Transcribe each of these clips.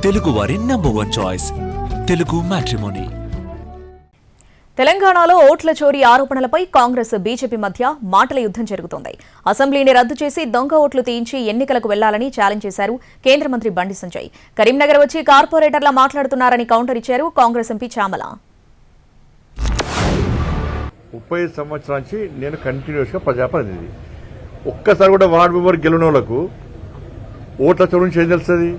తెలుగు వారి number 1 choice Telugu matrimony. తెలంగాణలో ఓట్ల చోరీ ఆరోపణలపై కాంగ్రెస్ బీజేపీ మధ్య మాటల యుద్ధం జరుగుతోంది. అసెంబ్లీని రద్దు చేసి దొంగ ఓట్లు తీయించి ఎన్నికలకు వెళ్లాలని ఛాలెంజ్ చేశారు కేంద్ర మంత్రి బండి సంజయ్. కరీంనగర్ వచ్చి కార్పొరేటర్లా మాట్లాడుతున్నారని కౌంటర్ ఇచ్చారు కాంగ్రెస్ ఎంపీ చామల. 30 సంవత్సరాల నుంచి నేను కంటిన్యూస్గా ప్రజాప్రతినిధి. ఒక్కసారి కూడా వార్డు మెంబర్ గెలిచిన వాళ్ళకు ఓట్ల చోరు నుంచి ఏం తెలుస్తుంది?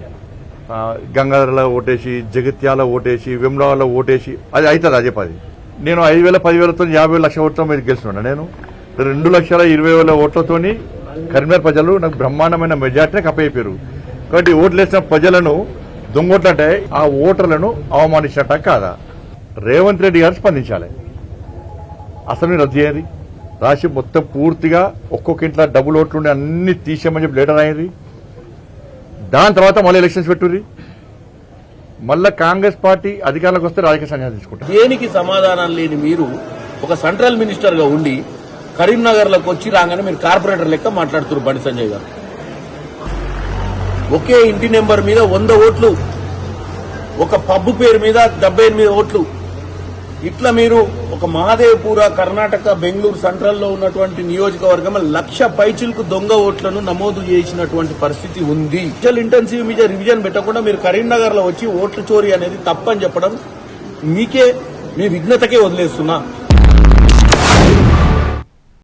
గంగాధరలో ఓటేసి, జగిత్యాల ఓటేసి, వెమ్లవాడలో ఓటేసి అది అవుతుంది. అదే పది. నేను 5,000, 10,000తో 50 లక్షల ఓట్లతో మీరు గెలుస్తున్నా. నేను 2,20,000 ఓట్లతో కరీంనగర్ ప్రజలు నాకు బ్రహ్మాండమైన మెజార్టీని కప్పయిపోయారు. కాబట్టి ఓట్లు వేసిన ప్రజలను దొంగోట్లంటే ఆ ఓటర్లను అవమానించినట్ట కాదా? రేవంత్ రెడ్డి గారు స్పందించాలి. అసెంబ్లీ రద్దు చేయాలి, రాసి మొత్తం పూర్తిగా ఒక్కొక్క ఇంట్లో డబుల్ ఓట్లుండి అన్ని తీసేయమని చెప్పి లీడర్ అయ్యింది. దాని తర్వాత మళ్ళీ ఎలక్షన్స్ పెట్టుర్రి. మళ్ళా కాంగ్రెస్ పార్టీ అధికారంలోకి వస్తే రాజకీయ సన్యాసం తీసుకుంటారు. దేనికి సమాధానం లేని మీరు ఒక సెంట్రల్ మినిస్టర్ గా ఉండి కరీంనగర్ లోకి వచ్చి రాగానే మీరు కార్పొరేటర్ లెక్క మాట్లాడుతున్నారు బండి సంజయ్ గారు. ఒకే ఇంటి నెంబర్ మీద 100 ఓట్లు, ఒక పబ్బు పేరు మీద 78 ఓట్లు, ఇట్లా మీరు ఒక మహాదేవ్పూర కర్ణాటక బెంగళూరు సెంట్రల్ లో ఉన్నటువంటి నియోజకవర్గం 1,00,000 పైచిలకు దొంగ ఓట్లను నమోదు చేసినటువంటి పరిస్థితి ఉంది. ఇంటెన్సివ్ మీద రివిజన్ పెట్టకుండా మీరు కరీంనగర్ లో వచ్చి ఓట్ల చోరీ అనేది తప్పని చెప్పడం మీకే, మీ విఘ్నతకే వదిలేస్తున్నా.